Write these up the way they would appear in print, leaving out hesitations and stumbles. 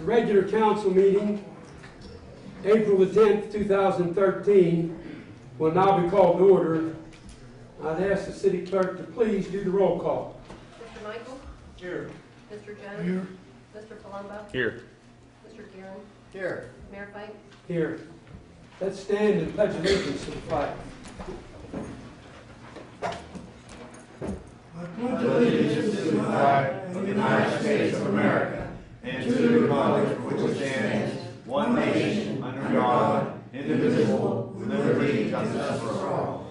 The regular council meeting, April the 10th, 2013, will now be called to order. I'd ask the city clerk to please do the roll call. Mr. Michael? Here. Mr. Jones? Here. Mr. Palumbo? Here. Mr. Gearing? Here. Mayor Pike? Here. Let's stand and pledge allegiance to the flag. I pledge allegiance to the flag of the United States of America and to the republic for which it stands, one nation, under God, indivisible, with liberty and justice for all.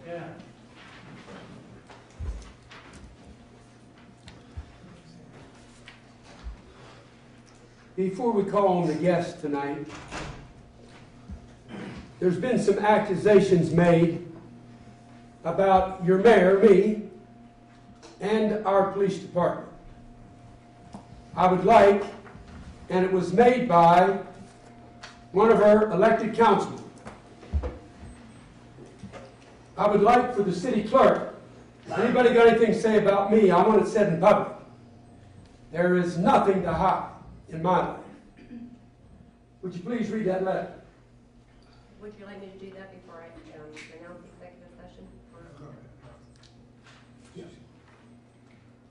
Yeah. Before we call on the guests tonight, there's been some accusations made about your mayor, me, and our police department. I would like, and it was made by one of our elected councilmen, I would like for the city clerk, if anybody got anything to say about me, I want it said in public. There is nothing to hide in my life. Would you please read that letter? Would you like me to do that before I announce the executive session? Yes.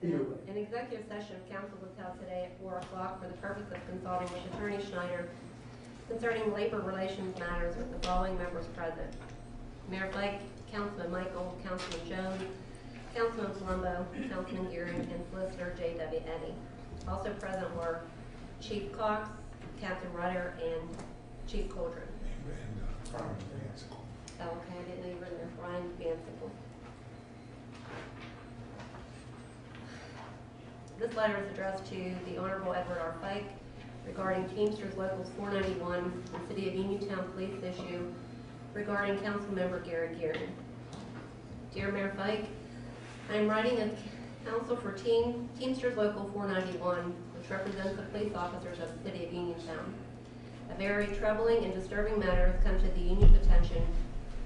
Either way. An executive session of council was held today at 4 o'clock for the purpose of consulting with Attorney Schneider concerning labor relations matters with the following members present: Mayor Flake, Councilman Michael, Councilman Jones, Councilman Palumbo, Councilman Gearing, and Solicitor J.W. Eddy. Also present were Chief Cox, Captain Rudder, and Chief Coldren. Oh, okay, I didn't know you were in there. Brian Vansickle. This letter is addressed to the Honorable Edward R. Fike regarding Teamsters Locals 491 and City of Uniontown Police issue regarding Councilmember Gary Gearing. Dear Mayor Fike, I am writing as counsel for Teamsters Local 491, which represents the police officers of the City of Uniontown. A very troubling and disturbing matter has come to the union's attention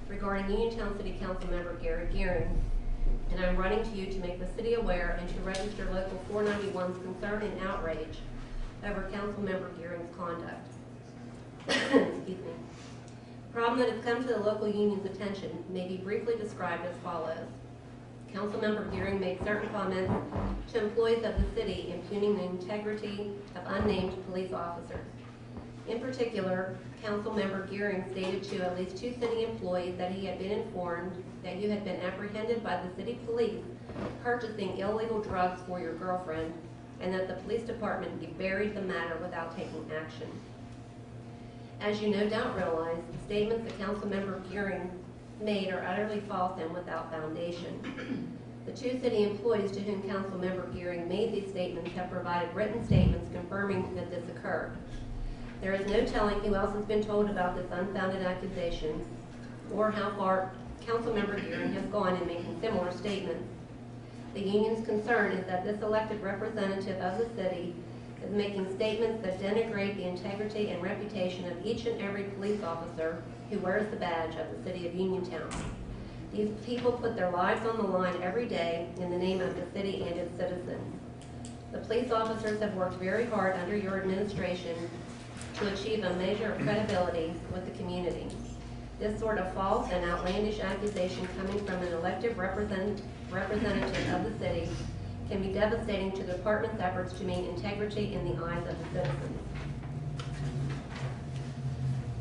regarding Uniontown City Council member Gary Gearing, and I am writing to you to make the city aware and to register Local 491's concern and outrage over Council member Gearing's conduct. Excuse me. The problem that has come to the local union's attention may be briefly described as follows. Councilmember Gearing made certain comments to employees of the city impugning the integrity of unnamed police officers. In particular, Councilmember Gearing stated to at least 2 city employees that he had been informed that you had been apprehended by the city police purchasing illegal drugs for your girlfriend, and that the police department buried the matter without taking action. As you no doubt realize, the statements that Councilmember Gearing made are utterly false and without foundation. The 2 city employees to whom Councilmember Gearing made these statements have provided written statements confirming that this occurred. There is no telling who else has been told about this unfounded accusation or how far Councilmember Gearing has gone in making similar statements. The union's concern is that this elected representative of the city is making statements that denigrate the integrity and reputation of each and every police officer who wears the badge of the City of Uniontown. These people put their lives on the line every day in the name of the city and its citizens. The police officers have worked very hard under your administration to achieve a measure of credibility with the community. This sort of false and outlandish accusation coming from an elected representative of the city can be devastating to the department's efforts to maintain integrity in the eyes of the citizens.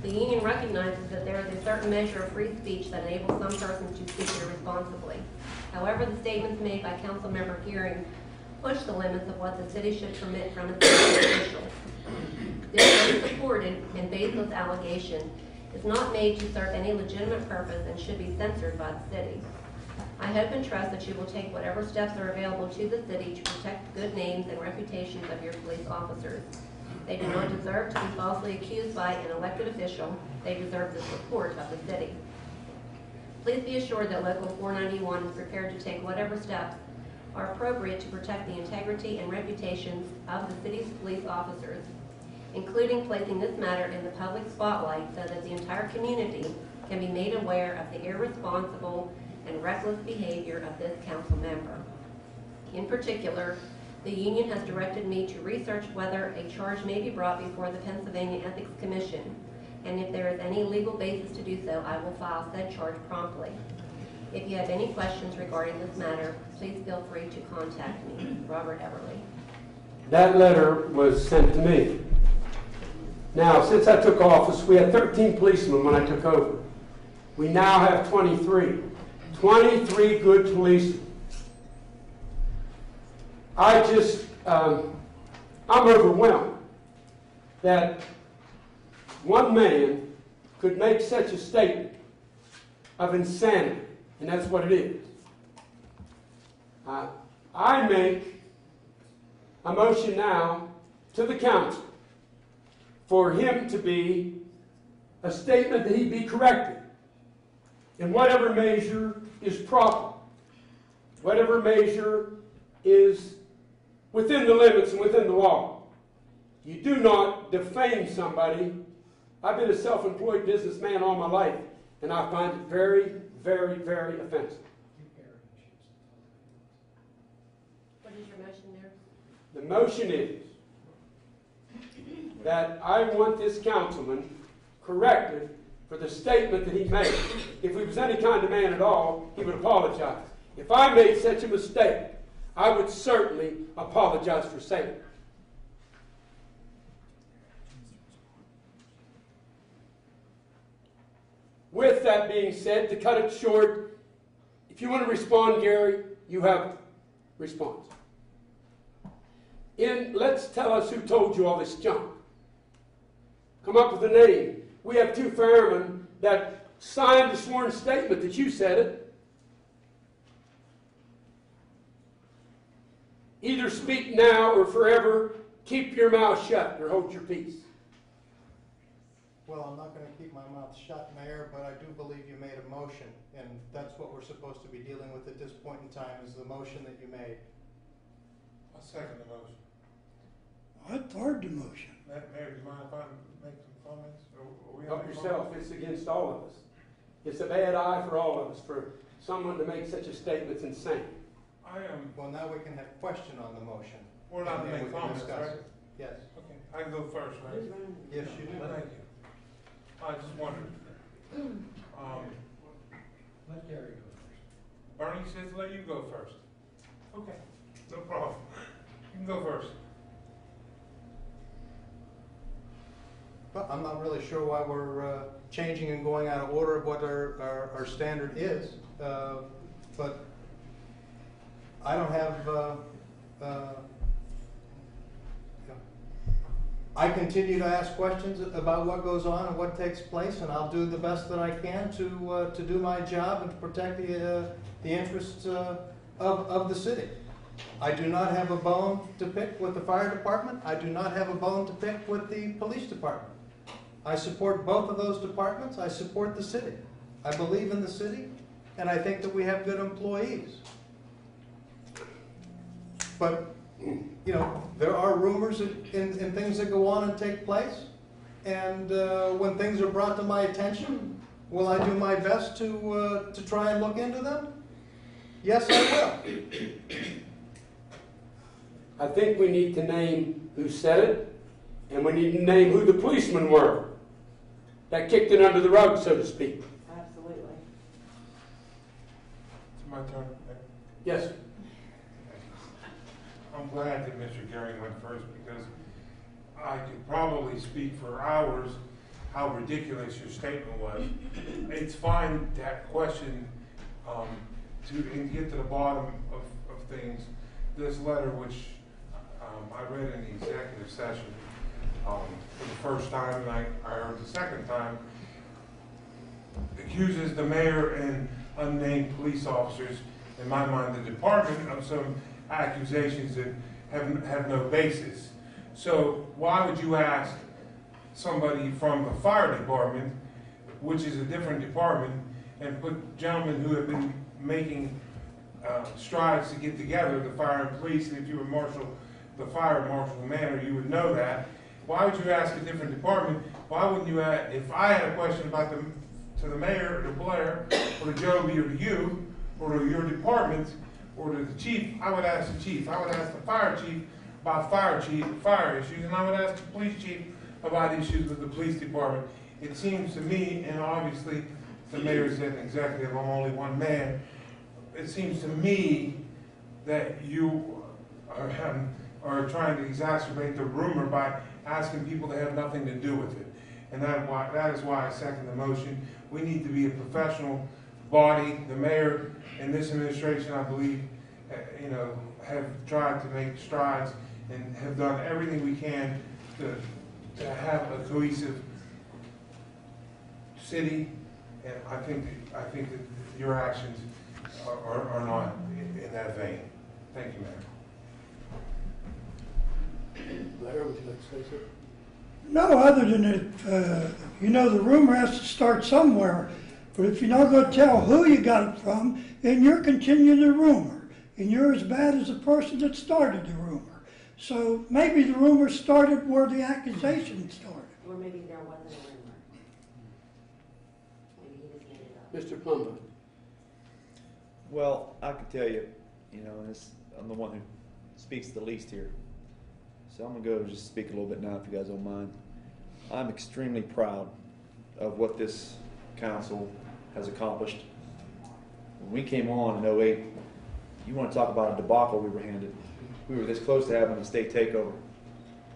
The union recognizes that there is a certain measure of free speech that enables some persons to speak irresponsibly. However, the statements made by Councilmember Gearing push the limits of what the city should permit from its officials. This unsupported and baseless allegation is not made to serve any legitimate purpose and should be censored by the city. I hope and trust that you will take whatever steps are available to the city to protect the good names and reputations of your police officers. They do not deserve to be falsely accused by an elected official. They deserve the support of the city. Please be assured that Local 491 is prepared to take whatever steps are appropriate to protect the integrity and reputations of the city's police officers, including placing this matter in the public spotlight so that the entire community can be made aware of the irresponsible and reckless behavior of this council member. In particular, the union has directed me to research whether a charge may be brought before the Pennsylvania Ethics Commission, and if there is any legal basis to do so, I will file said charge promptly. If you have any questions regarding this matter, please feel free to contact me. Robert Everly. That letter was sent to me. Now, since I took office, we had 13 policemen when I took over. We now have 23. 23 good policemen. I'm overwhelmed that one man could make such a statement of insanity, and that's what it is. I make a motion now to the council for him to be a statement that he be corrected in whatever measure is proper, whatever measure is within the limits and within the law. You do not defame somebody. I've been a self-employed businessman all my life, and I find it very, very, very offensive. What is your motion there? The motion is that I want this councilman corrected for the statement that he made. If he was any kind of man at all, he would apologize. If I made such a mistake, I would certainly apologize for saying it. With that being said, to cut it short, if you want to respond, Gary, you have response. Let's tell us who told you all this junk. Come up with a name. We have 2 firemen that signed a sworn statement that you said it. Either speak now or forever keep your mouth shut or hold your peace. Well, I'm not going to keep my mouth shut, Mayor, but I do believe you made a motion, and that's what we're supposed to be dealing with at this point in time, is the motion that you made. I second the motion. I third the motion. Mayor, do you mind if I make some comments? Help yourself. It's against all of us. It's a bad eye for all of us for someone to make such a statement. It's insane. I am. Well, now we can have question on the motion. We're allowed to and then make we can comments, discuss right? it. Yes. Okay, I can go first, right? Yes, you do. Thank you. I just wondered. Let Gary go first. Bernie says let you go first. Okay, no problem. You can go first. Well, I'm not really sure why we're changing and going out of order of what our standard is, but I don't have, I continue to ask questions about what goes on and what takes place, and I'll do the best that I can to do my job and to protect the interests of the city. I do not have a bone to pick with the fire department. I do not have a bone to pick with the police department. I support both of those departments. I support the city. I believe in the city, and I think that we have good employees. But, you know, there are rumors and things that go on and take place, and when things are brought to my attention, will I do my best to try and look into them? Yes, I will. I think we need to name who said it, and we need to name who the policemen were that kicked it under the rug, so to speak. Absolutely. It's my turn. Yes. I'm glad that Mr. Gehring went first because I could probably speak for hours how ridiculous your statement was. It's fine to have question to get to the bottom of things. This letter, which I read in the executive session for the first time, and I heard the second time, accuses the mayor and unnamed police officers, in my mind the department, of some accusations that have no basis. So why would you ask somebody from the fire department, which is a different department, and put gentlemen who have been making strides to get together, the fire and police, and if you were the fire marshal Manor, you would know that. Why would you ask a different department? Why wouldn't you ask, if I had a question about to the mayor, or to Blair, or to Joby, or to you, or to your department, or to the chief, I would ask the chief. I would ask the fire chief about fire issues, and I would ask the police chief about issues with the police department. It seems to me, and obviously the mayor is an executive, I'm only one man, it seems to me that you are trying to exacerbate the rumor by asking people to have nothing to do with it. And that is why I second the motion. We need to be a professional body. The mayor and this administration, I believe, have tried to make strides and have done everything we can to have a cohesive city. And I think that your actions are not in that vein. Thank you, Mayor. Larry, would you like to say something? No, other than that, the rumor has to start somewhere. But if you're not going to tell who you got it from, then you're continuing the rumor. And you're as bad as the person that started the rumor. So maybe the rumor started where the accusation started. Or maybe there wasn't a rumor. Maybe he just made it up. Mr. Plummer. Well, I can tell you, I'm the one who speaks the least here. So I'm going to go just speak a little bit now, if you guys don't mind. I'm extremely proud of what this council has accomplished. When we came on in 2008, you want to talk about a debacle we were handed. We were this close to having a state takeover.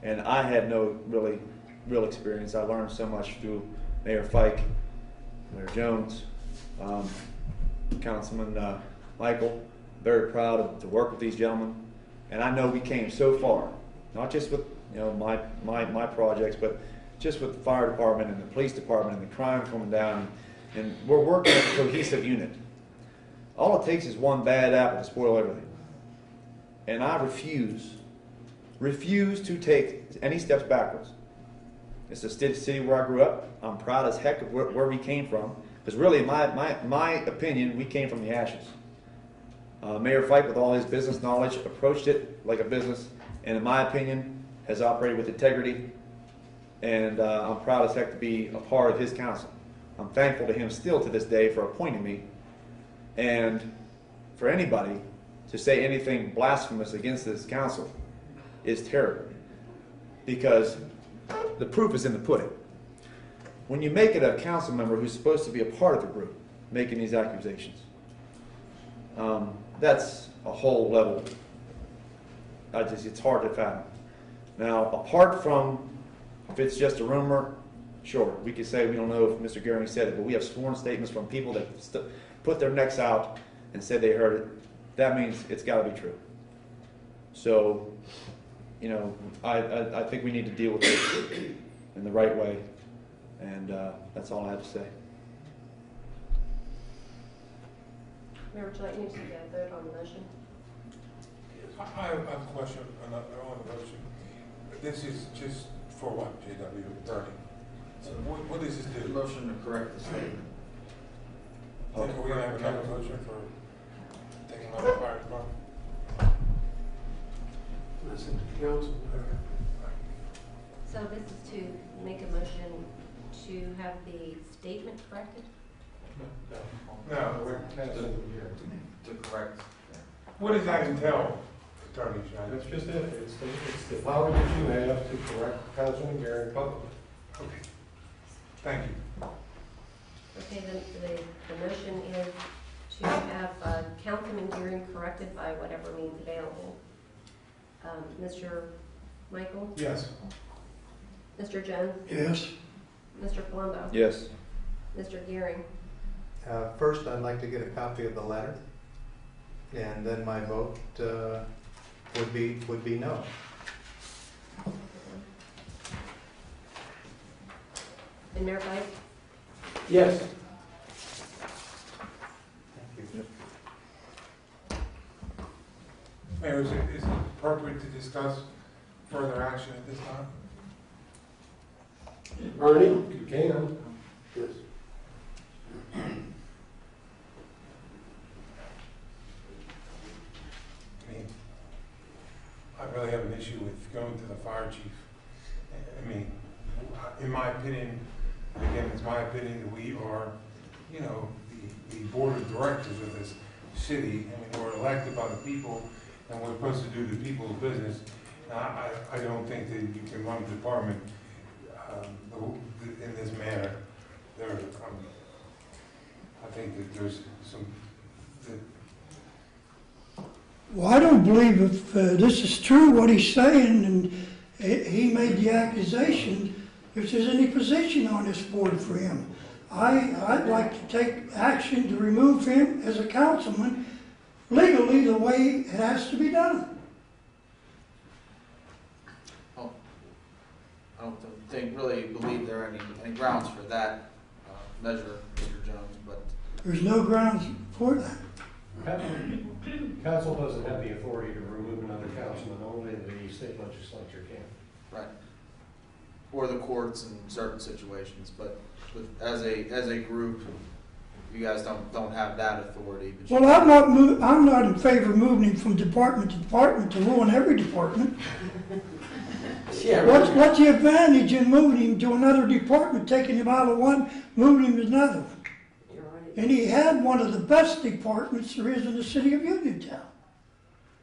And I had no real experience. I learned so much through Mayor Fike, Mayor Jones, Councilman Michael. Very proud to work with these gentlemen. And I know we came so far, not just with my projects, but just with the fire department and the police department and the crime coming down. And we're working as a cohesive unit. All it takes is one bad apple to spoil everything. And I refuse to take any steps backwards. It's the city where I grew up. I'm proud as heck of where we came from. Because really, in my opinion, we came from the ashes. Mayor Fike, with all his business knowledge, approached it like a business, and in my opinion, has operated with integrity. And I'm proud as heck to be a part of his council. I'm thankful to him still to this day for appointing me. And for anybody to say anything blasphemous against this council is terrible. Because the proof is in the pudding. When you make it a council member who's supposed to be a part of the group making these accusations, that's a whole level. It's hard to fathom. Now, apart from if it's just a rumor, sure, we could say we don't know if Mr. Goering said it, but we have sworn statements from people that put their necks out and said they heard it. That means it's got to be true. So, I think we need to deal with it in the right way, and that's all I have to say. Mayor, would you like me to vote on the motion? I have a question on the motion. This is just for what, JW, 30? So what does this do? Motion to correct the statement. Are we going to have another motion for taking out the fire department? That's it to the council. So this is to make a motion to have the statement corrected? No. To correct. What does that entail, Attorney Shine? That's just it. It's the power that you have to correct Councilman Goering publicly. Okay. Thank you. Okay, the motion is to have Councilman Gearing corrected by whatever means available. Mr. Michael? Yes. Mr. Jones? Yes. Mr. Palumbo? Yes. Mr. Gearing? First, I'd like to get a copy of the letter, and then my vote would be no. And Mayor Pike? Yes. Thank you. Mayor, is it appropriate to discuss further action at this time? Ernie? You can. Yes. I mean, I really have an issue with going to the fire chief. I mean, in my opinion, again, it's my opinion that we are, the board of directors of this city. I mean, we're elected by the people, and we're supposed to do the people's business. I don't think that you can run a department in this manner. I think that there's some. Well, I don't believe if this is true, what he's saying, and he made the accusation, if there's any position on this board for him. I'd like to take action to remove him as a councilman legally the way it has to be done. Well, I don't really believe there are any grounds for that measure, Mr. Jones, but There's no grounds for that. Council doesn't have the authority to remove another councilman, only the state legislature can. right. Or the courts in certain situations, but as a group, you guys don't have that authority. But Well, I'm not in favor of moving him from department to department to ruin every department. Yeah, What's the advantage in moving him to another department, taking him out of one, moving him to another one? You're right. And he had one of the best departments there is in the city of Uniontown.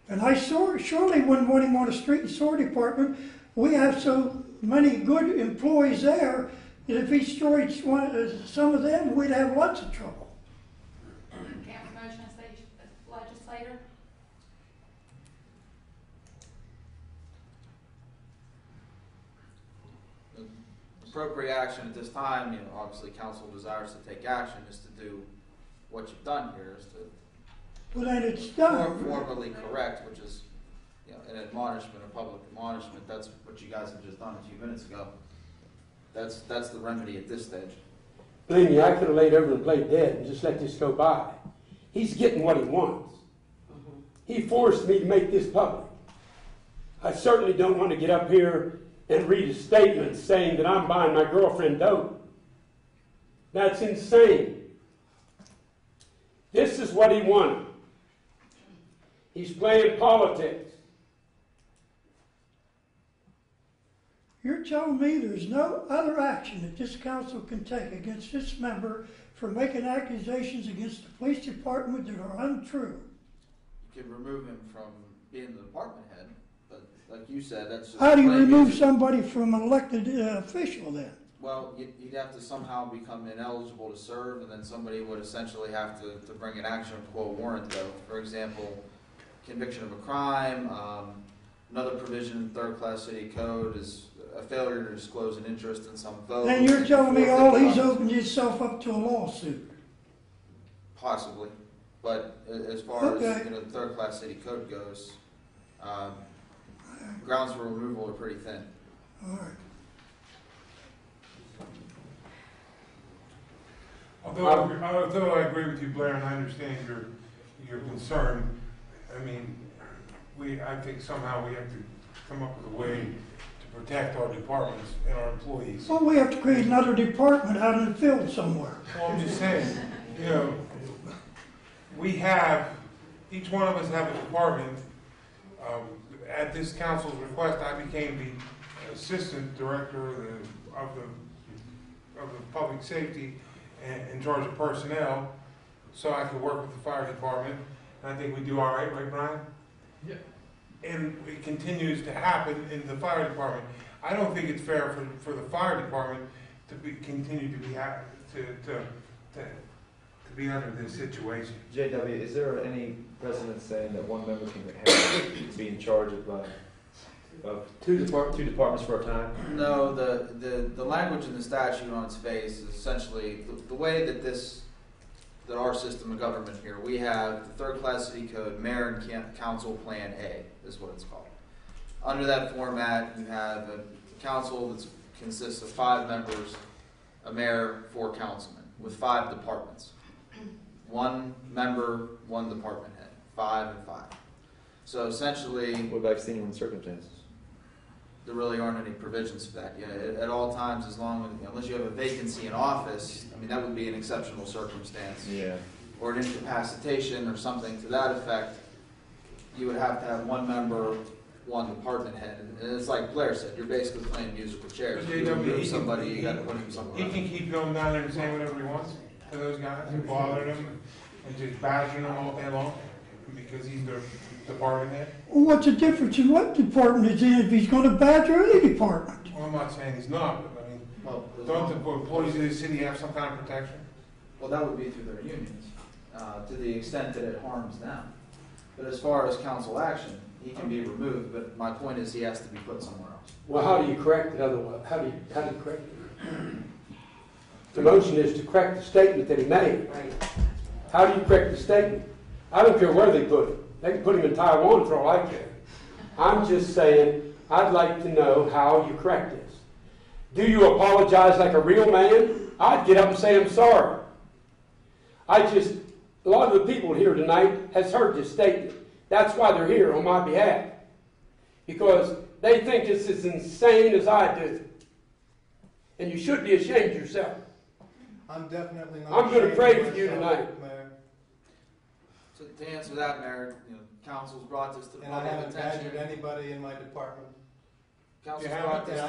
And I surely wouldn't want him on a street and sewer department. We have so many good employees there that if he destroyed some of them, we'd have lots of trouble. Council motion as state legislator. appropriate action at this time, obviously council desires to take action, is to do what you've done here, is to Well, then it's done. formally correct, which is, an admonishment, a public admonishment. That's what you guys have just done a few minutes ago. That's the remedy at this stage. Believe me, I could have laid over and played dead and just let this go by. He's getting what he wants. He forced me to make this public. I certainly don't want to get up here and read a statement saying that I'm buying my girlfriend dope. That's insane. This is what he wanted. He's playing politics. You're telling me there's no other action that this council can take against this member for making accusations against the police department that are untrue? You could remove him from being the department head, but like you said, that's just... How do you plain remove music. somebody from an elected official then? Well, you'd have to somehow become ineligible to serve, and then somebody would essentially have to bring an action quo warranto. For example, conviction of a crime. Another provision in third-class city code is a failure to disclose an interest in some vote. Then you're telling me all he's opened himself up to a lawsuit? Possibly, but as far Okay. as the third-class city code goes, grounds for removal are pretty thin. All right. Although I agree with you, Blair, and I understand your concern, I mean, I think somehow we have to come up with a way to protect our departments and our employees. Well, we have to create another department out in the field somewhere. Well, I'm just saying, each one of us have a department. At this council's request, I became the assistant director of the public safety and in charge of personnel, so I could work with the fire department. And I think we do all right, Brian? Yeah. And it continues to happen in the fire department. I don't think it's fair for the fire department to continue to be under this situation. JW, is there any precedent saying that one member can be in charge of two departments for a time? No, the language in the statute on its face is essentially the way that our system of government here, we have the third-class city code, mayor and council plan A is what it's called. Under that format, you have a council that consists of 5 members, a mayor, 4 councilmen, with 5 departments. 1 member, 1 department head, 5 and 5. So essentially, What about extenuating circumstances? there really aren't any provisions for that. At all times, unless you have a vacancy in office, I mean, that would be an exceptional circumstance. Yeah. Or an incapacitation or something to that effect, you would have to have 1 member, 1 department head. And it's like Blair said, you're basically playing musical chairs. If you remove somebody, you got to put him somewhere He else. can keep going down there and saying whatever he wants to those guys and bother them. and just badgering him all day long because he's the department head? Well, what's the difference in what department he's in if he's going to badger any department? Well, I'm not saying he's not, but I mean, Well, don't the employees of the city have some kind of protection? Well, that would be through their unions, to the extent that it harms them. But as far as council action, he can be removed, but my point is he has to be put somewhere else. Well, how do you correct it otherwise? How do you correct it? The motion is to correct the statement that he made. Right. How do you correct the statement? I don't care where they put him. They can put him in Taiwan for all I care. I'm just saying, I'd like to know how you correct this. Do you apologize like a real man? I'd get up and say I'm sorry. A lot of the people here tonight has heard this statement. That's why they're here on my behalf. Because they think it's as insane as I do. And you should be ashamed of yourself. I'm definitely not. I'm going to ashamed pray of for you myself, tonight. Mayor. So to answer that, Mayor, council's brought this to And I public haven't attention. badgered anybody in my department. Council's You brought this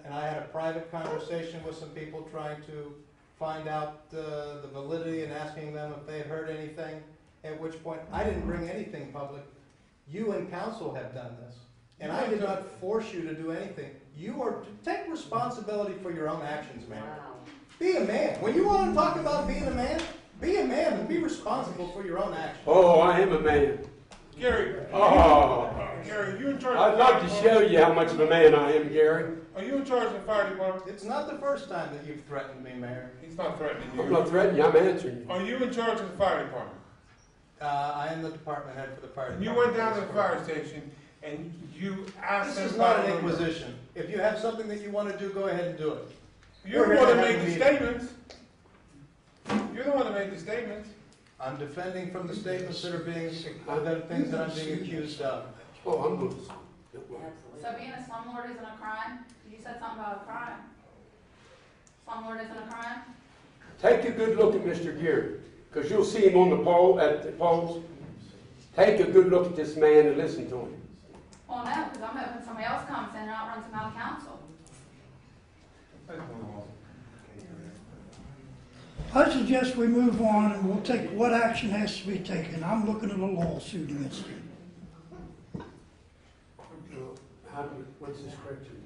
And I had a private conversation with some people trying to find out the validity and asking them if they had heard anything, at which point I didn't bring anything public. You and council have done this. And I did not force you to do anything. You are to take responsibility for your own actions, man. Wow. Be a man. When you want to talk about being a man and be responsible for your own actions. Oh, I am a man. Gary, Gary, you in charge of I'd the love fire to department? show you how much of a man I am, Gary. Are you in charge of the fire department? It's not the first time that you've threatened me, Mayor. He's not threatening you. I'm not threatening you, I'm answering you. Are you in charge of the fire department? I am the department head for the fire And department. you went down to the fire station and you asked them This is not about an it. inquisition. If you have something that you want to do, go ahead and do it. You're the We're one here that to made have a the meeting. statements. You're the one that made the statements. I'm defending from the statements that are being, the things that I'm being accused of. Oh, I'm loose. Absolutely. So being a slumlord isn't a crime? You said something about a crime. Slumlord isn't a crime? Take a good look at Mr. Geary, because you'll see him on the pole at the polls. Take a good look at this man and listen to him. Well, no, because I'm hoping somebody else comes in and outruns him out of council. I suggest we move on and we'll take what action has to be taken. I'm looking at a lawsuit against you. What's this correction?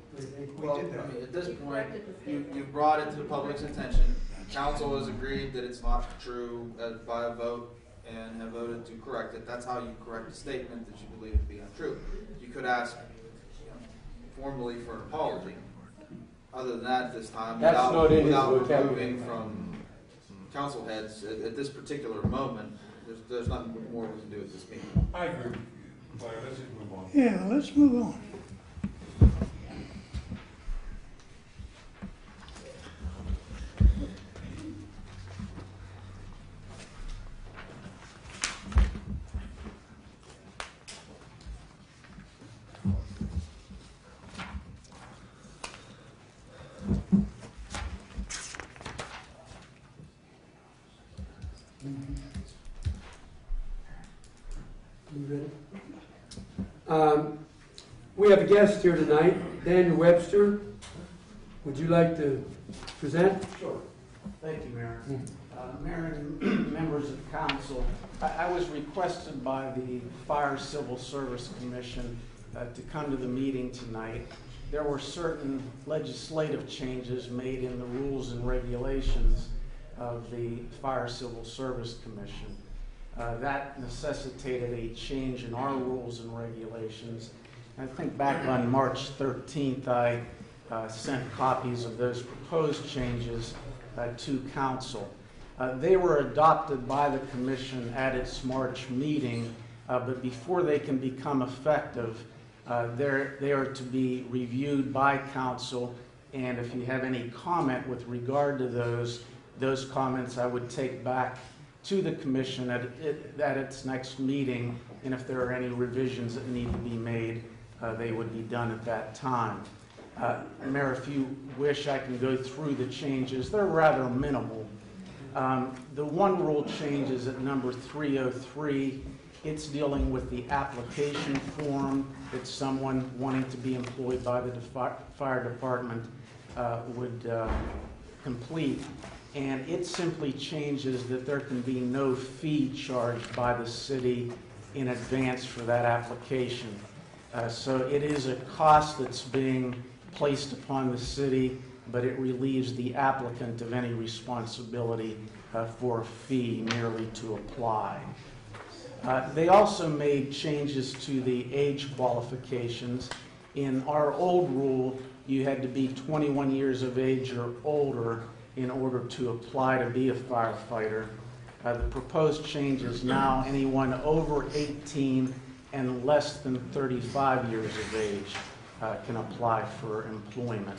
Well, I mean, at this point, you brought it to the public's attention. Council has agreed that it's not true by a vote and have voted to correct it. That's how you correct a statement that you believe to be untrue. You could ask formally for an apology. Other than that, this time, That's not in his without vocabulary. removing from council heads at this particular moment, there's nothing more we can do at this meeting. I agree with you. Claire, let's just move on. Yeah, let's move on. You ready? We have a guest here tonight, Daniel Webster. Would you like to present? Sure. Thank you, Mayor. Mayor and members of council, I was requested by the Fire Civil Service Commission to come to the meeting tonight. There were certain legislative changes made in the rules and regulations of the Fire Civil Service Commission. That necessitated a change in our rules and regulations. I think back on March 13th, I sent copies of those proposed changes to council. They were adopted by the commission at its March meeting, but before they can become effective, they are to be reviewed by council, and if you have any comment with regard to those comments I would take back to the commission at its next meeting, and if there are any revisions that need to be made, they would be done at that time. Mayor, if you wish, I can go through the changes. They're rather minimal. The one rule change is at number 303. It's dealing with the application form that someone wanting to be employed by the fire department would complete. and it simply changes that there can be no fee charged by the city in advance for that application. So it is a cost that's being placed upon the city, but it relieves the applicant of any responsibility for a fee merely to apply. They also made changes to the age qualifications. In our old rule, you had to be 21 years of age or older in order to apply to be a firefighter. The proposed change is now anyone over 18 and less than 35 years of age can apply for employment.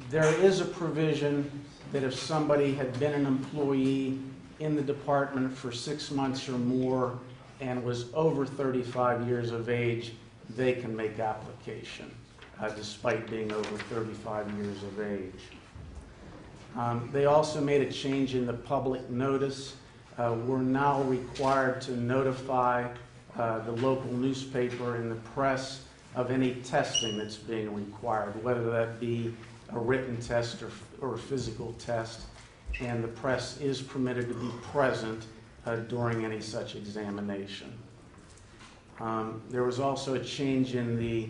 There is a provision that if somebody had been an employee in the department for 6 months or more and was over 35 years of age, they can make application despite being over 35 years of age. They also made a change in the public notice. We're now required to notify the local newspaper and the press of any testing that's being required, whether that be a written test or a physical test, and the press is permitted to be present during any such examination. There was also a change in the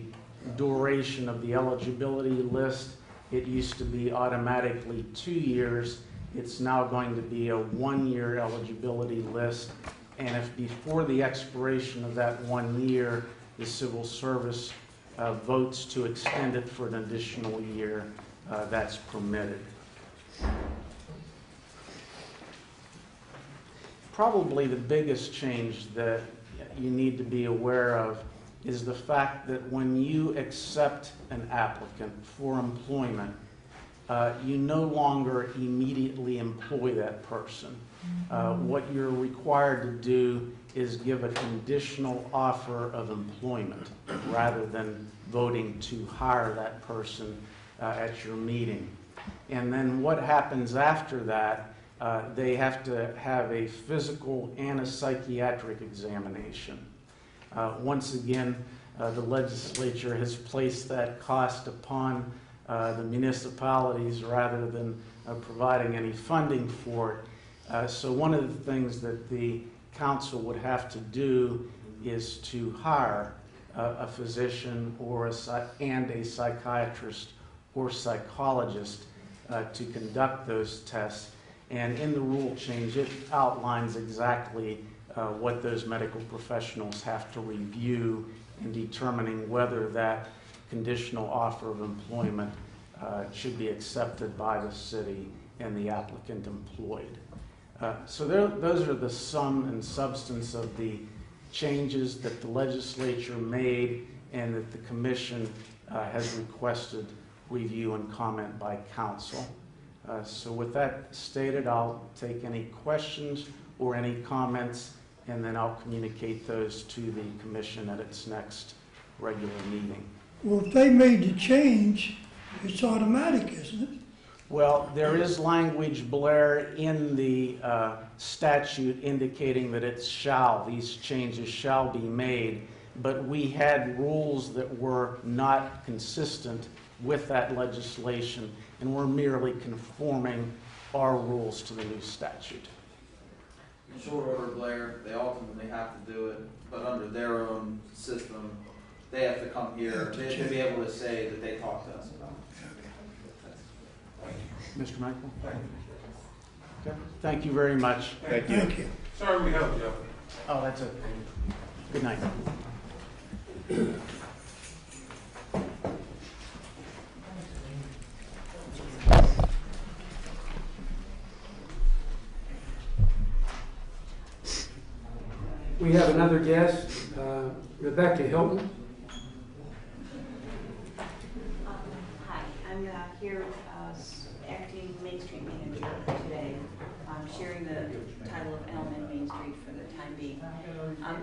duration of the eligibility list. It used to be automatically 2 years. It's now going to be a 1-year eligibility list. And if before the expiration of that 1 year, the civil service votes to extend it for an additional year, that's permitted. Probably the biggest change that you need to be aware of is the fact that when you accept an applicant for employment, you no longer immediately employ that person. What you're required to do is give a conditional offer of employment rather than voting to hire that person at your meeting. And then what happens after that, they have to have a physical and a psychiatric examination. Once again, the legislature has placed that cost upon the municipalities rather than providing any funding for it. So one of the things that the council would have to do is to hire a physician or a psychiatrist or psychologist to conduct those tests. And in the rule change, it outlines exactly what those medical professionals have to review in determining whether that conditional offer of employment should be accepted by the city and the applicant employed. So those are the sum and substance of the changes that the legislature made and that the commission has requested review and comment by council. So with that stated, I'll take any questions or any comments, and then I'll communicate those to the commission at its next regular meeting. Well, if they made the change, it's automatic, isn't it? Well, there is language, Blair, in the statute indicating that it shall, these changes shall be made, but we had rules that were not consistent with that legislation, and we're merely conforming our rules to the new statute. In short order, Blair, they ultimately have to do it, but under their own system, they have to come here to be able to say that they talked to us about it. Mr. Michael? Okay. Thank you very much. Thank you. Thank you. Sorry we held you up. Oh, that's okay. Good night. We have another guest, Rebecca Hilton. Hi, I'm here acting Main Street manager today, sharing the title of Element Main Street for the time being.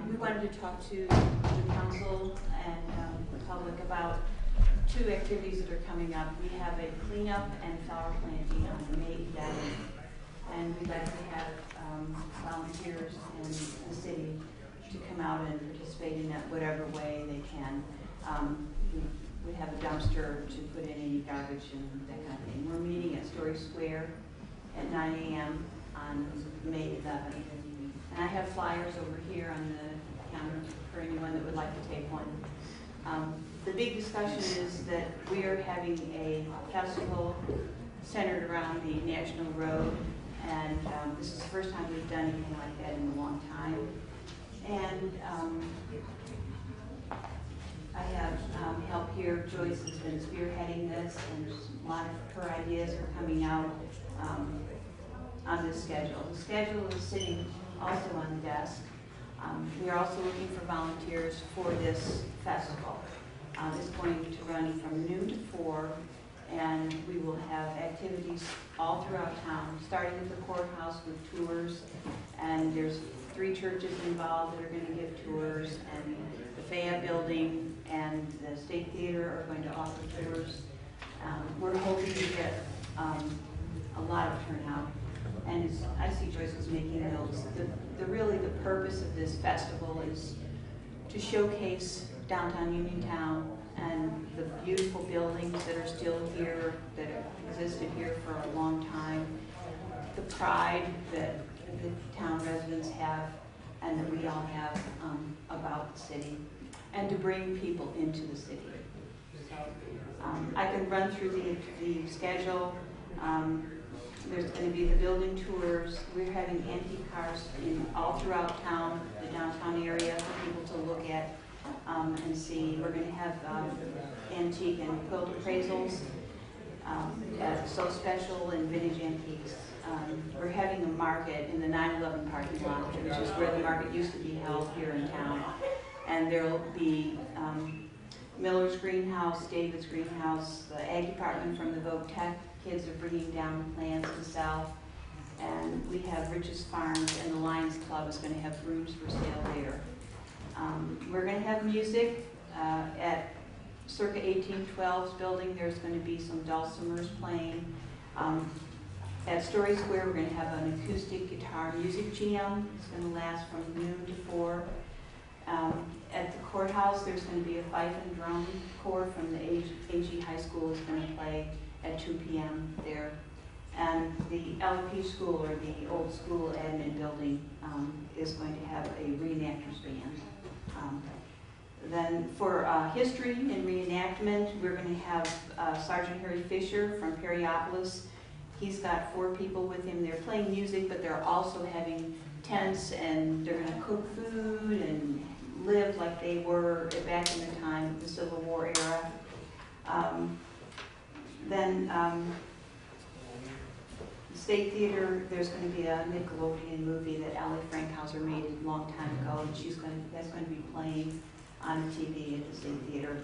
We wanted to talk to the council and the public about two activities that are coming up. We have a cleanup and flower planting on May 11th, and we'd like to have volunteers in the city to come out and participate in that whatever way they can. We have a dumpster to put in any garbage and that kind of thing. We're meeting at Story Square at 9 a.m. on May 11th. And I have flyers over here on the counter for anyone that would like to take one. The big discussion is that we are having a festival centered around the National Road, and this is the first time we've done anything like that in a long time. And I have help here. Joyce has been spearheading this, and a lot of her ideas are coming out on this schedule. The schedule is sitting also on the desk. We are also looking for volunteers for this festival. It's going to run from noon to 4, and we will have activities all throughout town, starting at the courthouse with tours, and there's 3 churches involved that are going to give tours, and the Fayette Building and the State Theater are going to offer tours. We're hoping to get a lot of turnout, and I see Joyce was making notes. Really the purpose of this festival is to showcase downtown Uniontown and the beautiful buildings that are still here, that have existed here for a long time, the pride that the town residents have and that we all have about the city, and to bring people into the city. I can run through the schedule. There's going to be the building tours. We're having antique cars all throughout town, the downtown area, for people to look at and see. We're going to have antique and quilt appraisals at So Special and Vintage Antiques. We're having a market in the 9/11 parking lot, which is where the market used to be held here in town. And there will be Miller's Greenhouse, David's Greenhouse, the Ag Department from the Vogue Tech kids are bringing down plants to sell. And we have Rich's Farms, and the Lions Club is going to have rooms for sale there. We're going to have music at circa 1812's building. There's going to be some dulcimers playing. At Story Square, we're going to have an acoustic guitar music jam. It's going to last from noon to 4. At the courthouse, there's going to be a fife and drum corps from the AG High School is going to play at 2 p.m. there. And the LP school, or the old school admin building, is going to have a reenactors band. Then for history and reenactment, we're going to have Sergeant Harry Fisher from Perryopolis. He's got 4 people with him. They're playing music, but they're also having tents, and they're going to cook food and live like they were back in the time of the Civil War era. The State Theater, there's going to be a Nickelodeon movie that Allie Frankhauser made a long time ago, and that's going to be playing on TV at the State Theater.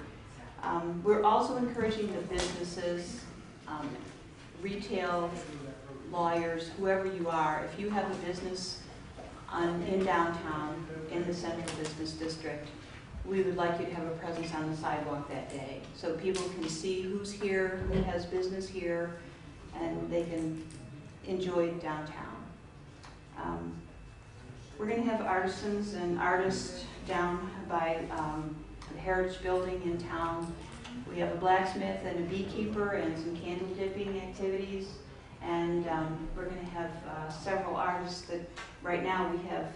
We're also encouraging the businesses, retail, lawyers, whoever you are, if you have a business in downtown, in the central business district, we would like you to have a presence on the sidewalk that day, so people can see who's here, who has business here, and they can enjoy downtown. We're going to have artisans and artists down by the Heritage Building in town. We have a blacksmith and a beekeeper and some candle dipping activities. And we're going to have several artists that right now we have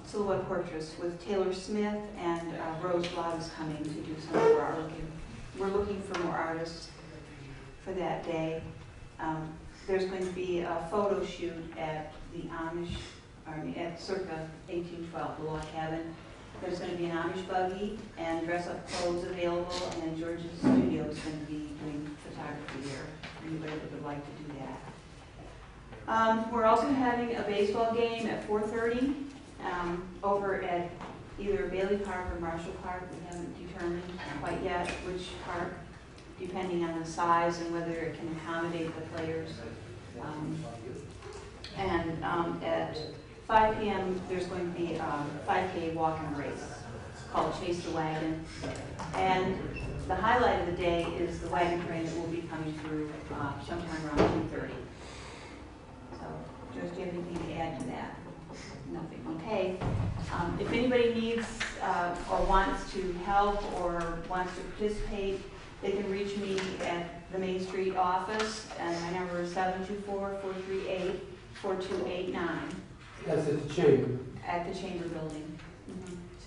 silhouette portraits with Taylor Smith and Rose Blood is coming to do some of our artwork. We're looking for more artists for that day. There's going to be a photo shoot at the at circa 1812, the log cabin. There's going to be an Amish buggy and dress-up clothes available, and George's studio is going to be doing photography there for anybody that would like to do that. We're also having a baseball game at 4:30 over at either Bailey Park or Marshall Park. We haven't determined quite yet which park, depending on the size and whether it can accommodate the players. At 5 p.m. there's going to be a 5K walking race called Chase the Wagon. And the highlight of the day is the wagon train that will be coming through sometime around 2:30. So, Joyce, do you have anything to add to that? Nothing. Okay. If anybody needs or wants to help or wants to participate, they can reach me at the Main Street office, and my number is 724-438-4289 That's at the chamber. at the Chamber Building.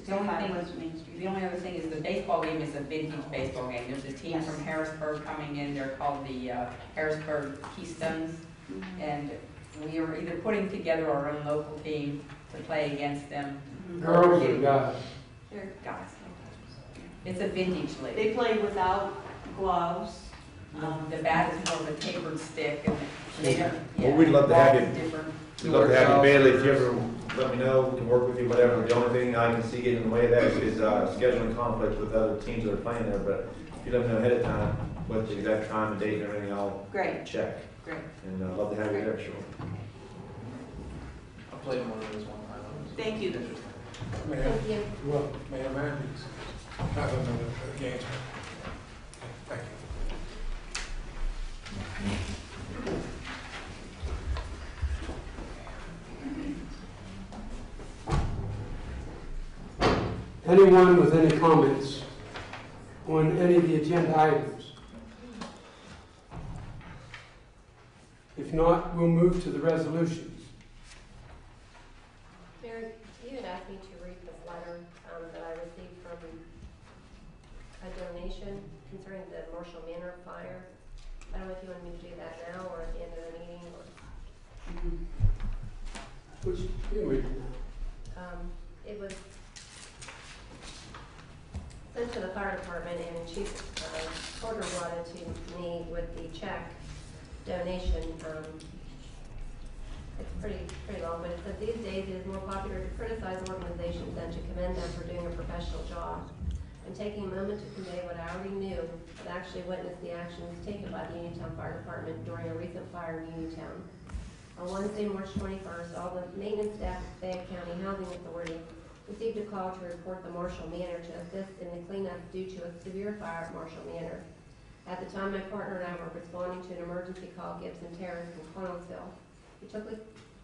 The only 65 thing- West Main Street. The only other thing is the baseball game is a vintage baseball game. There's a team Yes. from Harrisburg coming in, they're called the Harrisburg Keystones. Mhm. And we are either putting together our own local team to play against them. Girls or guys? They're guys. It's a vintage league. They play without gloves. The bat is more of a tapered stick and they don't. Well, we'd love to have balls you. is different. We'd love to have you, Bailey, if you ever let me know, we can work with you, whatever. The only thing I can see getting in the way of that is scheduling conflict with other teams that are playing there, but if you let me know ahead of time what the exact time and date and everything, I'll Great, check. great. And I'd love to have you there, sure. I played in one of those one time. Thank you. Mayor, Thank you. Well, Mayor Manders, I have another engagement. Thank you. anyone with any comments on any of the agenda items? If not, we'll move to the resolutions. Mary, you had asked me to read this letter that I received from a donation concerning the Marshall Manor fire. I don't know if you want me to do that now or at the end of the meeting or. Which, you read it now. It was sent to the fire department, and Chief Porter brought it to me with the check donation. It's pretty long, but it says these days it is more popular to criticize organizations than to commend them for doing a professional job. I'm taking a moment to convey what I already knew, but actually witnessed the actions taken by the Uniontown Fire Department during a recent fire in Uniontown. On Wednesday, March 21st, all the maintenance staff of Fayette County Housing Authority received a call to report the Marshall Manor to assist in the cleanup due to a severe fire at Marshall Manor. At the time, my partner and I were responding to an emergency call at Gibson Terrace in Connellsville. We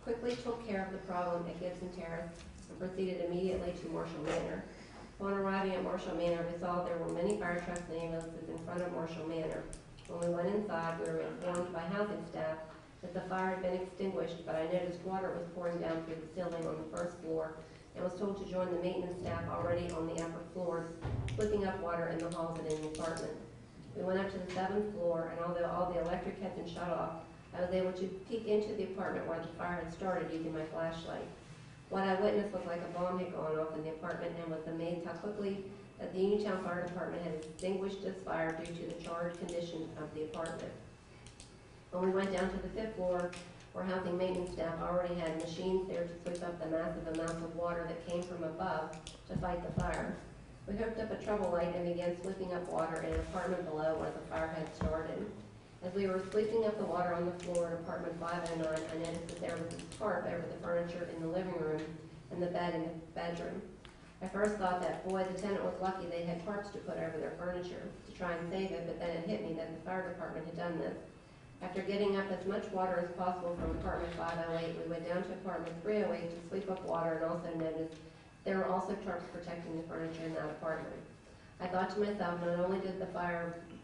quickly took care of the problem at Gibson Terrace and proceeded immediately to Marshall Manor. Upon arriving at Marshall Manor, we saw there were many fire trucks and ambulances in front of Marshall Manor. When we went inside, we were informed by housing staff that the fire had been extinguished, but I noticed water was pouring down through the ceiling on the first floor and was told to join the maintenance staff already on the upper floors, slipping up water in the halls and in the apartment. We went up to the 7th floor, and although all the electric had been shut off, I was able to peek into the apartment where the fire had started using my flashlight. What I witnessed looked like a bomb had gone off in the apartment and was amazed how quickly that the Uniontown Fire Department had extinguished this fire due to the charged condition of the apartment. When we went down to the 5th floor, where housing maintenance staff already had machines there to sweep up the massive amounts of water that came from above to fight the fire. We hooked up a trouble light and began sweeping up water in an apartment below where the fire had started. As we were sweeping up the water on the floor in apartment 509, I noticed that there was a tarp over the furniture in the living room and the bed in the bedroom. I first thought that, boy, the tenant was lucky they had tarps to put over their furniture to try and save it, but then it hit me that the fire department had done this. After getting up as much water as possible from apartment 508, we went down to apartment 308 to sweep up water and also noticed there were also tarps protecting the furniture in that apartment. I thought to myself, not only did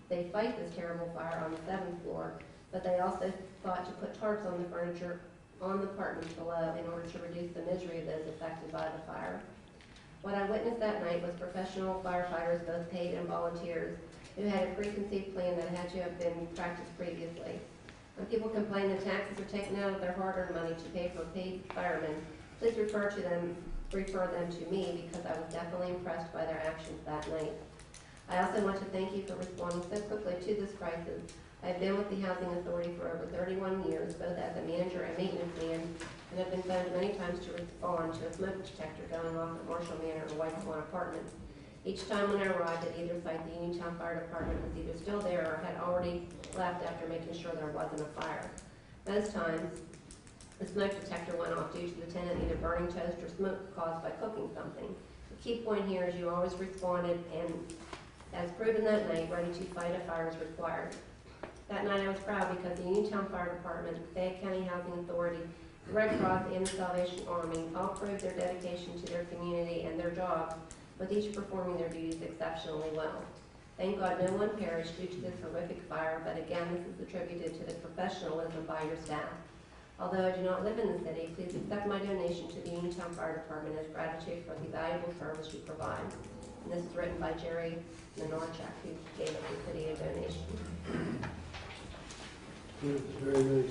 they fight this terrible fire on the 7th floor, but they also thought to put tarps on the furniture on the apartments below in order to reduce the misery of those affected by the fire. What I witnessed that night was professional firefighters, both paid and volunteers, who had a preconceived plan that had to have been practiced previously. When people complain that taxes are taken out of their hard-earned money to pay for paid firemen, please refer them to me, because I was definitely impressed by their actions that night. I also want to thank you for responding so quickly to this crisis. I have been with the Housing Authority for over 31 years, both as a manager and maintenance man, and have been phoned many times to respond to a smoke detector going off at Marshall Manor or White Swan Apartments. Each time when I arrived at either site, the Uniontown Fire Department was either still there or had already left after making sure there wasn't a fire. Most times, the smoke detector went off due to the tenant either burning toast or smoke caused by cooking something. The key point here is you always responded, and as proven that night, ready to fight a fire as required. That night I was proud because the Uniontown Fire Department, Fayette County Housing Authority, the Red Cross, and the Salvation Army all proved their dedication to their community and their jobs, with each performing their duties exceptionally well. Thank God no one perished due to this horrific fire, but again, this is attributed to the professionalism by your staff. Although I do not live in the city, please accept my donation to the Uniontown Fire Department as gratitude for the valuable service you provide. And this is written by Jerry Menarchak, who gave the city a donation. Good, very nice.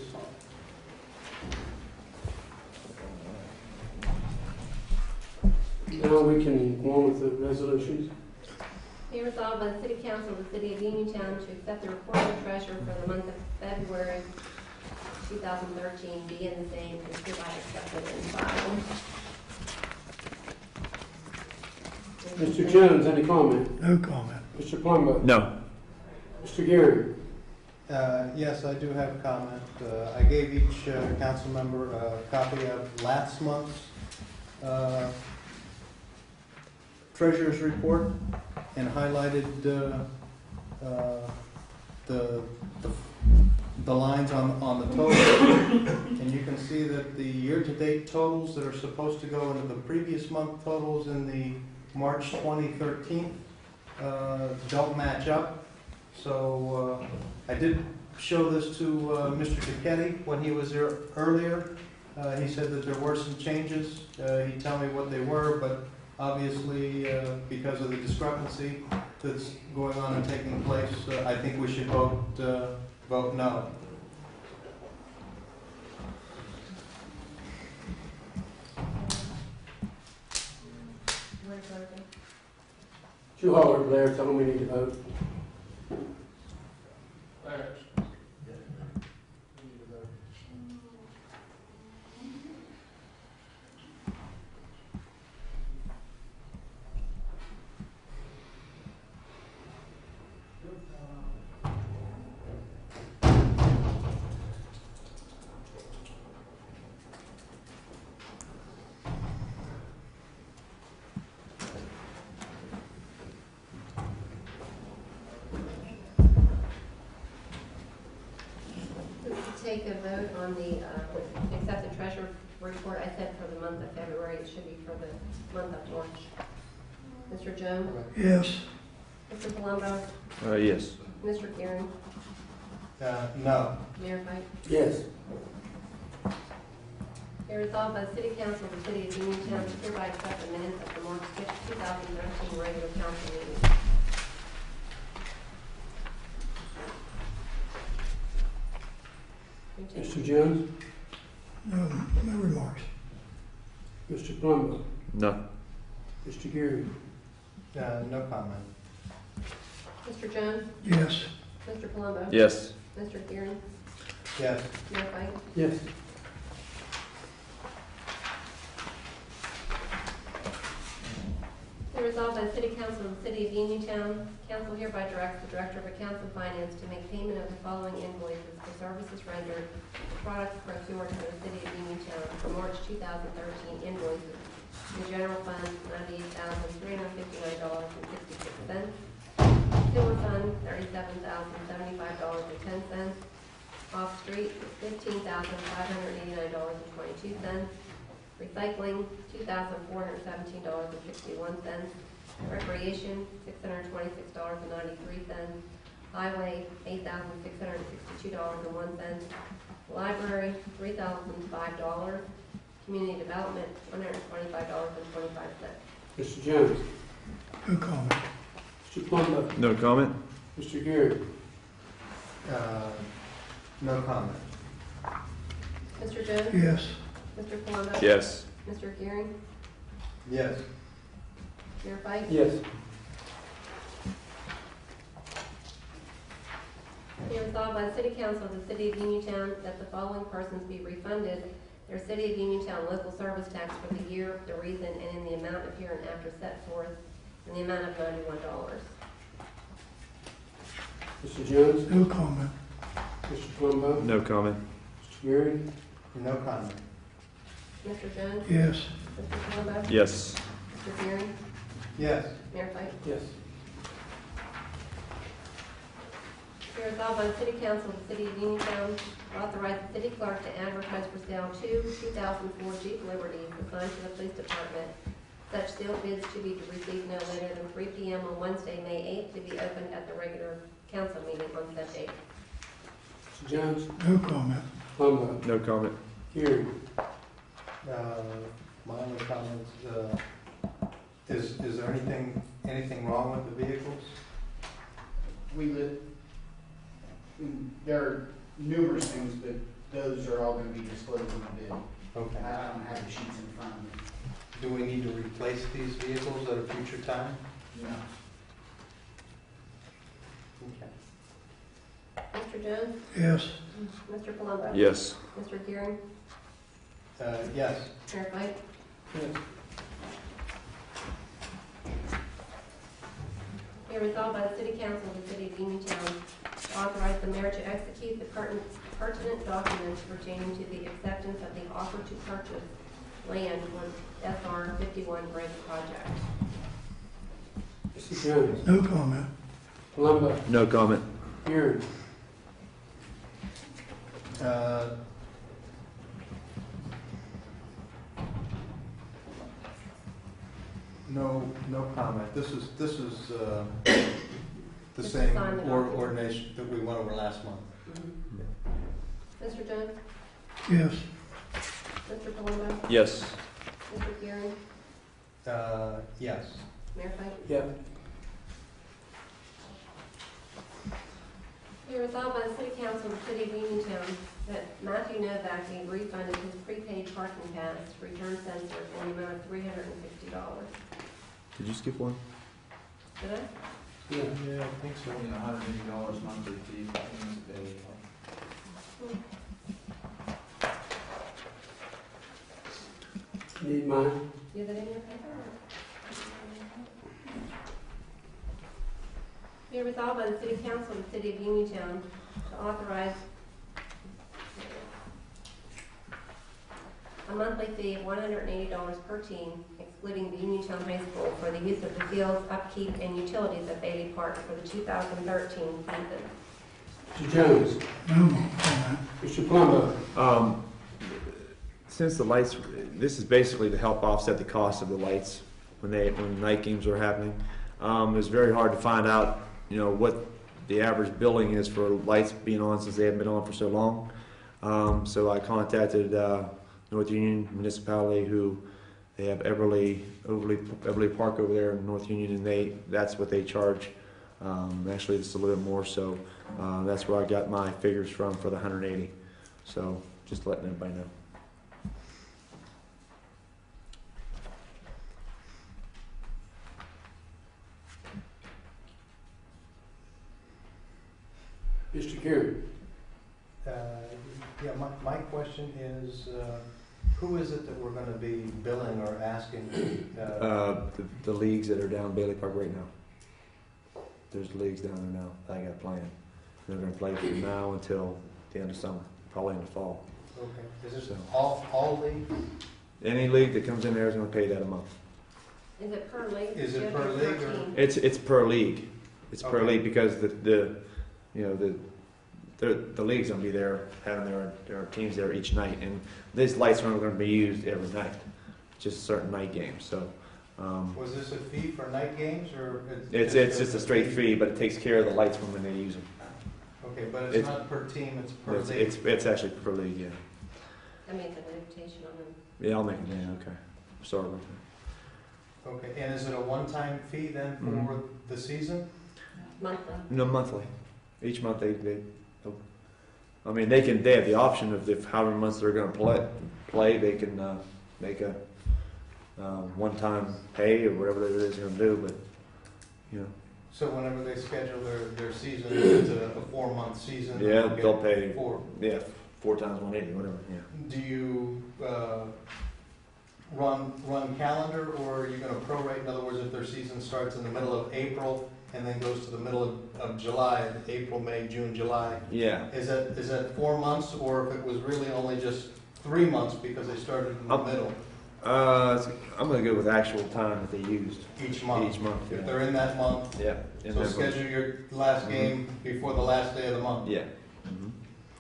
Now we can go on with the resolutions. Be resolved by the City Council of the City of Uniontown to accept the report of the treasurer for the month of February 2013, be in the same, and hereby accepted and filed. Mr. Jones, any comment? No comment. Mr. Palumbo? No. Mr. Geary? Yes, I do have a comment. I gave each council member a copy of last month's treasurer's report and highlighted the lines on the totals. And you can see that the year-to-date totals that are supposed to go into the previous month totals in the March 2013 don't match up. So I did show this to Mr. Duquetti when he was there earlier. He said that there were some changes. He'd tell me what they were, but obviously because of the discrepancy that's going on and taking place, I think we should vote no. You holler, Blair, tell them we need to vote. Take a vote on the, accept the treasurer report. I said for the month of February, it should be for the month of March. Mr. Jones? Yes. Mr. Palumbo? Yes. Mr. Kieran? No. Mayor Pike? Yes. Be resolved by the City Council of the City of Uniontown to hereby accept the minutes of the March 5th, 2013 regular council meeting. Mr. Jones? No remarks. Mr. Palumbo? No. Mr. Geary? No comment. Mr. Jones? Yes. Mr. Palumbo? Yes. Mr. Kieran? Yes. Mayor Pike? Yes. Be resolved by the City Council of the City of Uniontown, council hereby directs the Director of Accounts and Finance to make payment of the following invoices for services rendered for products procured for the City of Uniontown for March 2013 invoices. In the General Fund, $98,359.66. Sewer Fund, $37,075.10. Off Street, $15,589.22. Recycling, $2,417.61. Recreation, $626.93. Highway, $8,662.01. Library, $3,005. Community Development, $125.25. Mr. Jones? No comment. Mr. Palumbo? No comment. Mr. Geary? No comment. Mr. Jones? Yes. Mr. Palumbo? Yes. Mr. Gearing? Yes. Mayor Pike? Yes. Be resolved by the City Council of the City of Uniontown that the following persons be refunded their City of Uniontown local service tax for the year, the reason, and in the amount of hereinafter set forth in the amount of $91. Mr. Jones? No comment. Mr. Palumbo? No comment. Mr. Geary? No comment. Mr. Jones? Yes. Mr. Palumbo? Yes. Mr. Gearing? Yes. Mayor Pike? Yes. Be resolved by the City Council of the City of Uniontown to authorize the city clerk to advertise for sale 2 2004 Jeep Liberties assigned to the Police Department Such sealed bids to be received no later than 3 p.m. on Wednesday, May 8th, to be opened at the regular council meeting on said date. Mr. Jones? No comment. Plumbo? No comment. Gearing? My only comment, is there anything wrong with the vehicles? There are numerous things, but those are all going to be disclosed in the bid. Okay. I don't have the sheets in front of me. Do we need to replace these vehicles at a future time? No. Okay. Mr. Jones? Yes. Mr. Palumbo? Yes. Mr. Gearing? Yes. Mayor White? Be resolved by the City Council of the City of Uniontown to authorize the mayor to execute the pertinent documents pertaining to the acceptance of the offer to purchase land on SR 51 Bridge project. Mr. Jones? No comment. Palumbo? No comment. Gearing? No comment. This is the Just same sign the document. ordination that we went over last month. Mr. Jones? Yes. Mr. Palumbo? Yes. Mr. Gearing? Yes. Mayor White? Yeah. Be resolved by the City Council of the City of Uniontown that Matthew Novak be refunded his prepaid parking pass return sensor in the amount of $360. Did you skip one? Did I? Yeah, I think so. $180 monthly fee. Need mine? You have that in your paper? Be resolved by the City Council of the City of Uniontown to authorize a monthly fee of $180 per team, excluding the Uniontown High School, for the use of the fields, upkeep, and utilities at Bailey Park for the 2013 season. Mr. Jones? No comment. Mr. Plumbo? Since the lights, this is basically to help offset the cost of the lights when night games are happening. It's very hard to find out, what the average billing is for lights being on since they haven't been on for so long. So I contacted North Union Municipality, who they have Everly Park over there in North Union, and that's what they charge. Actually, it's a little bit more, so that's where I got my figures from for the 180. So just letting everybody know. Mr. Gearing? Yeah, my question is, who is it that we're going to be billing or asking? The leagues that are down Bailey Park right now. There's leagues down there now that I got playing. They're going to play from now until the end of summer, probably in the fall. Okay. Is this all leagues? Any league that comes in there is going to pay that a month. Is it per league? Is it per league or? team? It's per league. It's per Okay. league because the league's gonna be there having their teams there each night, and these lights aren't going to be used every night, just certain night games. So Was this a fee for night games or? it's just a straight fee, but it takes care of the lights from when they use them. Okay, but it's not per team; it's per league. It's actually per league, yeah. I make an invitation on them. Yeah, I'll make it. Yeah, okay. Sorry about that. Okay, and is it a one-time fee then for the season? Monthly. No, monthly. Each month they have the option of however months they're going to play, they can make a one-time pay or whatever it is they're going to do, but So whenever they schedule their season, it's a 4-month season. yeah, they'll pay 4 times 180, whatever. Yeah. Do you run calendar, or are you going to prorate? In other words, if their season starts in the middle of April and then goes to the middle of July, April, May, June, July. Yeah. Is that 4 months, or if it was really only just 3 months because they started in the middle? I'm going to go with actual time that they used. Each month? Each month, If yeah. they're in that month? Yeah. So schedule your last game before the last day of the month? Yeah.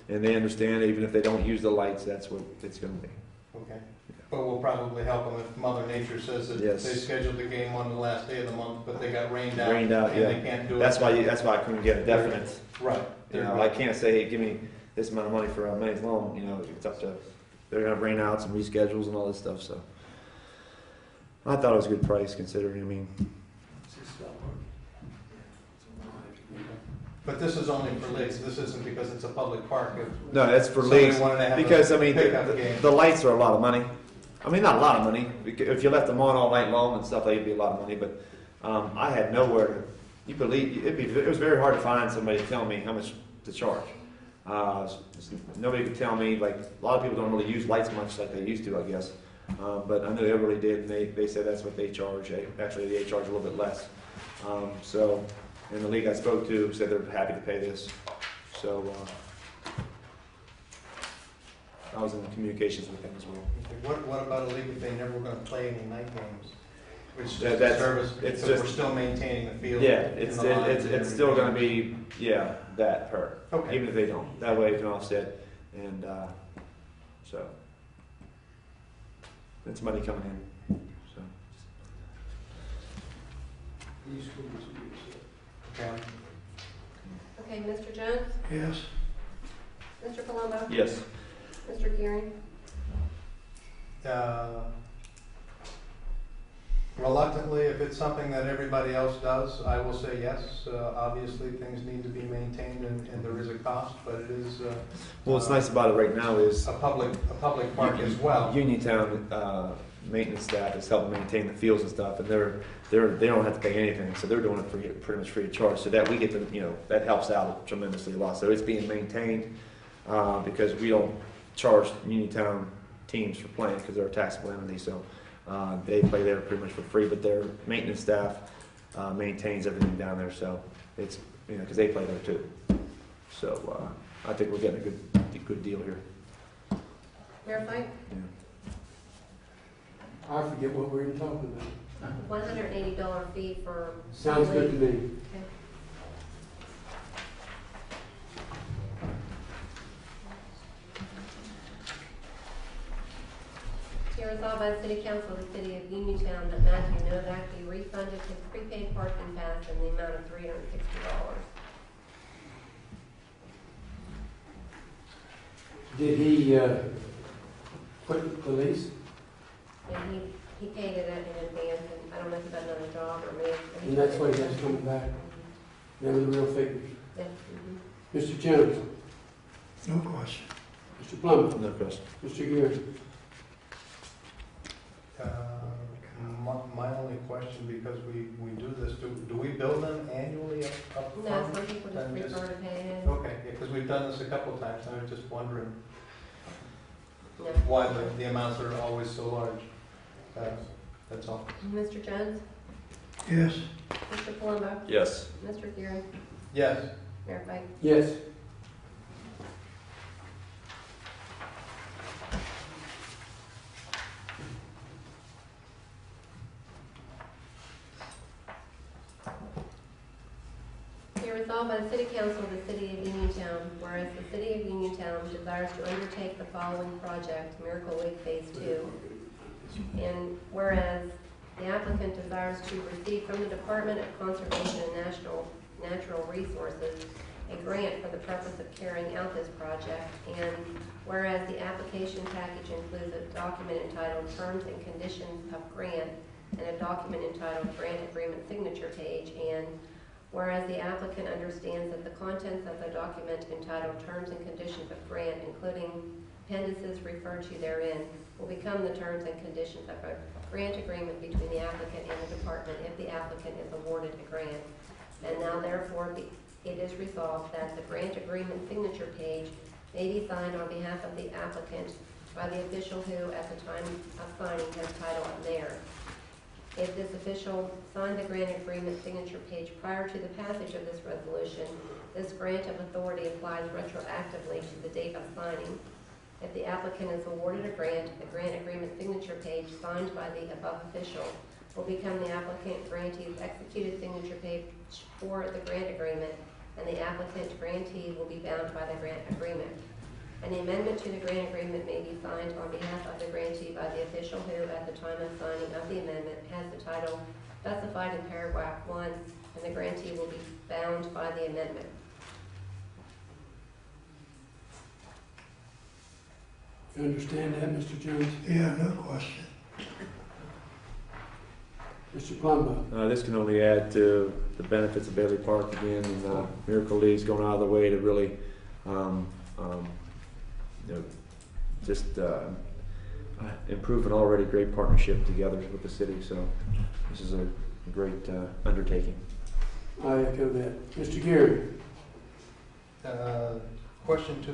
And they understand even if they don't use the lights, that's what it's going to be. Okay. Yeah. But we'll probably help them if Mother Nature says that Yes. they scheduled the game on the last day of the month, but they got rained out. Rained out, and yeah. they can't do it. That's why I couldn't get a definite. Right. You know, I can't say, hey, give me this amount of money for a May's loan. You know, it's up to, they're gonna have rainouts and reschedules and all this stuff. So I thought it was a good price considering. I mean, But this is only for leagues. This isn't because it's a public park. If no, that's for somebody leagues wanted to have because a I mean pickup game. the lights are a lot of money. I mean, not a lot of money. If you left them on all night long and stuff, that'd be a lot of money. But I had nowhere to. You believe it was very hard to find somebody to tell me how much to charge. Nobody could tell me. Like a lot of people don't really use lights much like they used to, I guess. But I know they really did, and they said that's what they charge. Actually, they charge a little bit less. And the league I spoke to said they're happy to pay this. So I was in communications with them as well. What about a league if they never were going to play any night games? Which is That's- just a service. it's because just- we're still maintaining the field. Yeah, and it's the lines and it's still going to everything. be that per Okay. even if they don't. That way it can offset, and so it's money coming in. So Okay. Okay, Mr. Jones? Yes. Mr. Palumbo? yes, Mr. Gearing? Reluctantly, if it's something that everybody else does, I will say yes. Obviously, things need to be maintained, and there is a cost, but it is what's nice about it right now is a public park as well. Uniontown maintenance staff is helping maintain the fields and stuff, and they don't have to pay anything, so they're doing it pretty much free of charge. So that we get to that helps out tremendously a lot. So it's being maintained because we don't charge Uniontown teams for playing because they're a taxable entity. So they play there pretty much for free, but their maintenance staff maintains everything down there. So it's because they play there too. So I think we're getting a good deal here. Mayor Fike? Yeah. I forget what we were talking about. $180 fee for. Sounds good to me. Okay. Be resolved by the City Council of the City of Uniontown that Matthew Novak be refunded his prepaid parking pass in the amount of $360. Did he quit the lease? And he paid it in advance, and I don't know if he got another job or maybe. And that's what he has coming back? They were the real figures. Yeah. Mr. Jones? No question. Mr. Plummer? No question. Mr. Geary? My only question, because we do this, do we bill them annually up front? No, some people just Then prefer to pay it. Okay, because we've done this a couple of times, I was just wondering No. why the amounts are always so large. That's all. Mr. Jones? Yes. Mr. Palumbo? Yes. Mr. Geary? Yes. Mayor Pike? Yes. Be resolved by the City Council of the City of Uniontown, whereas the City of Uniontown desires to undertake the following project, Miracle League Phase 2. And whereas the applicant desires to receive from the Department of Conservation and Natural Resources a grant for the purpose of carrying out this project, and whereas the application package includes a document entitled Terms and Conditions of Grant and a document entitled Grant Agreement Signature Page, and whereas the applicant understands that the contents of the document entitled Terms and Conditions of Grant, including appendices referred to therein, will become the terms and conditions of a grant agreement between the applicant and the department if the applicant is awarded a grant. And now therefore it is resolved that the grant agreement signature page may be signed on behalf of the applicant by the official who, at the time of signing, has title of mayor. If this official signed the grant agreement signature page prior to the passage of this resolution, this grant of authority applies retroactively to the date of signing. If the applicant is awarded a grant, the grant agreement signature page signed by the above official will become the applicant grantee's executed signature page for the grant agreement, and the applicant grantee will be bound by the grant agreement. An amendment to the grant agreement may be signed on behalf of the grantee by the official who, at the time of signing of the amendment, has the title specified in paragraph 1, and the grantee will be bound by the amendment. You understand that, Mr. Jones? Yeah, no question. Mr. Palumbo? This can only add to the benefits of Bailey Park again, and Miracle League's going out of the way to really, just improve an already great partnership together with the city. So this is a great undertaking. I echo that. Mr. Geary? Question to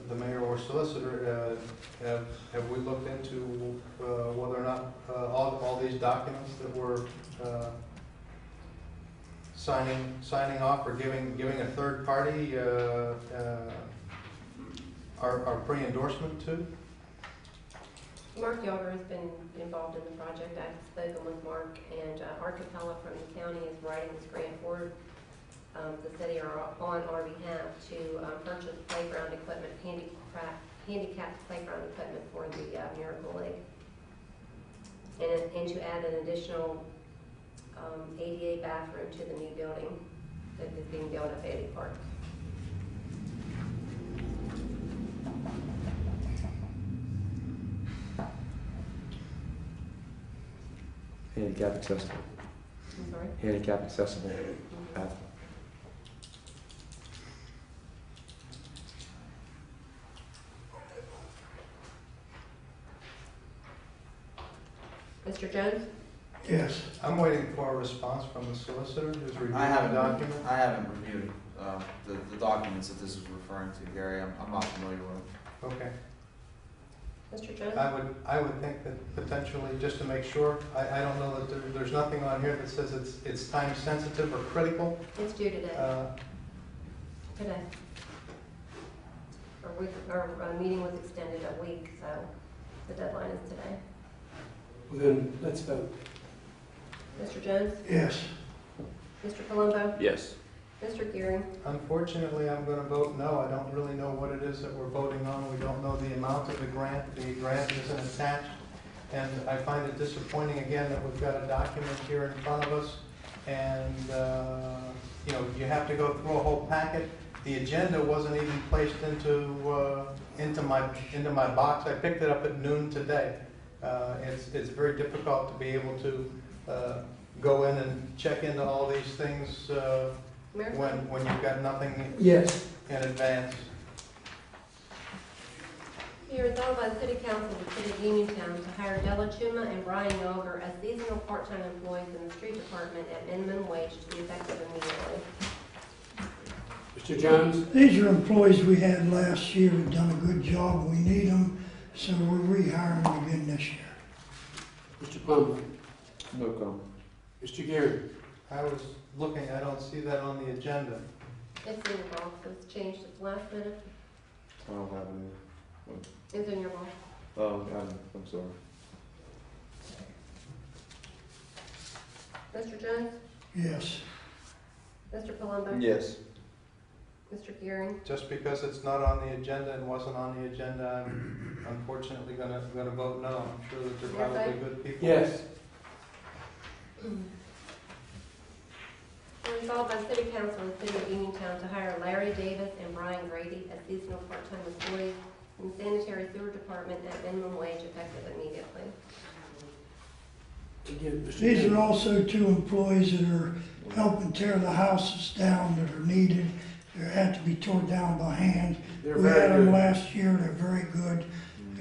the mayor or solicitor, have we looked into whether or not all these documents that we're signing off or giving a third party our pre-endorsement to? Mark Yager has been involved in the project. I've spoken with Mark, and Art Capella from the county is writing this grant for the city or on our behalf to purchase playground equipment, handicapped playground equipment for the Miracle League, and to add an additional ADA bathroom to the new building that is being built at Bailey Park. Handicap accessible. I'm sorry? Handicap accessible bathroom. Mr. Jones? Yes. I'm waiting for a response from the solicitor who's reviewing I haven't the document. I haven't reviewed the documents that this is referring to, Gary. I'm not familiar with them. Okay. Mr. Jones? I would think that potentially, just to make sure, I don't know that there's nothing on here that says it's time sensitive or critical. It's due today. Today. Our meeting was extended a week, so the deadline is today. Well, then, let's vote. Mr. Jones? Yes. Mr. Palumbo? Yes. Mr. Gearing? Unfortunately, I'm going to vote no. I don't really know what it is that we're voting on. We don't know the amount of the grant. The grant isn't attached. And I find it disappointing, again, that we've got a document here in front of us. And, you have to go through a whole packet. The agenda wasn't even placed into my box. I picked it up at noon today. It's very difficult to be able to go in and check into all these things when you've got nothing Yes. in advance. Be resolved by the City Council of the City of Uniontown to hire Della Chuma and Brian Yager as seasonal part-time employees in the street department at minimum wage to be effective immediately. Mr. Jones? These are employees we had last year who've done a good job. We need them, so we're rehiring them again this year. Mr. Palumbo? No comment. Mr. Geary? I was looking, I don't see that on the agenda. It's in your box. It's changed at the last minute. I don't have any. It's in your box. Oh, I'm sorry. Mr. Jones? Yes. Mr. Palumbo? Yes. Mr. Gearing? Just because it's not on the agenda and wasn't on the agenda, I'm unfortunately gonna vote no. I'm sure that they're probably good people. Yes. Resolved by the City Council of the City of Uniontown to hire Larry Davis and Brian Grady as seasonal part-time employees in the sanitary sewer department at minimum wage effective immediately. Again, Mr. These Geary. are also two employees that are helping tear the houses down that are needed. They had to be torn down by hand. They're We very had them good. last year. They're very good,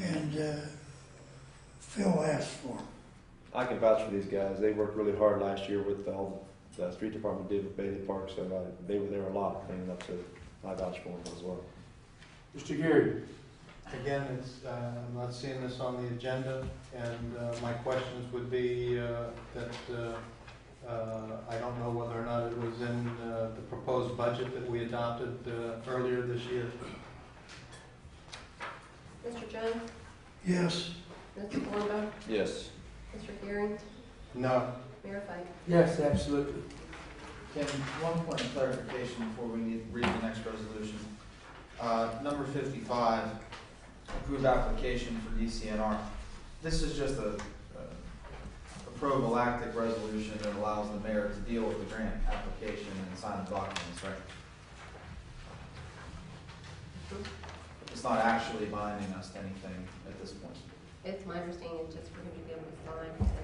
and Phil asked for them. I can vouch for these guys. They worked really hard last year with all the street department did with Bailey Park, so they were there a lot cleaning up, so I vouch for them as well. Mr. Geary? Again, I'm not seeing this on the agenda, and my questions would be that I don't know whether or not it was in the proposed budget that we adopted earlier this year. Mr. Jones? Yes. Mr. Palumbo? Yes. Mr. Gearing? No. Mayor Pike? Yes, absolutely. Ken, one point of clarification before we read the next resolution. Number 55, approved application for DCNR. This is just a prophylactic resolution that allows the mayor to deal with the grant application and sign the documents, right? It's not actually binding us to anything at this point. It's my understanding it's just for him to be able to sign as the,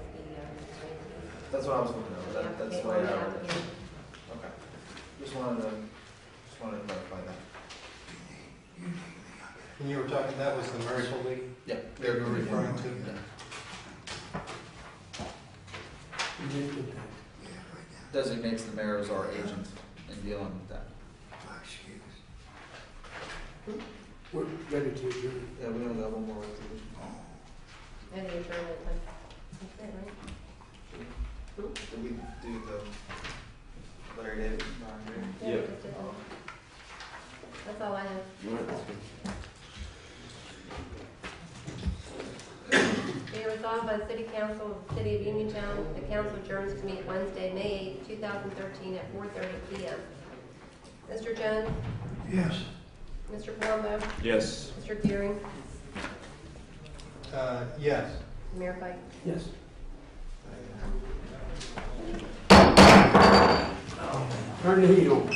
That's what I was looking at. That's the way I read it. Okay. Just wanted to clarify that. And you were talking, that was the Miracle League? Yeah. They're referring to? Designates the mayor as our agent in dealing with that. We're ready to adjourn. Yeah, we only got one more resolution. and the adjournment. That's it, right? Did we do the Larry David? Yeah. Just did that. That's all I have. Be resolved by the City Council of the City of Uniontown, the council adjourns to meet Wednesday, May 8, 2013 at 4:30 p.m. Mr. Jones? Yes. Mr. Palumbo? Yes. Mr. Gearing? Yes. Mayor Pike? Yes. Turn the heat on.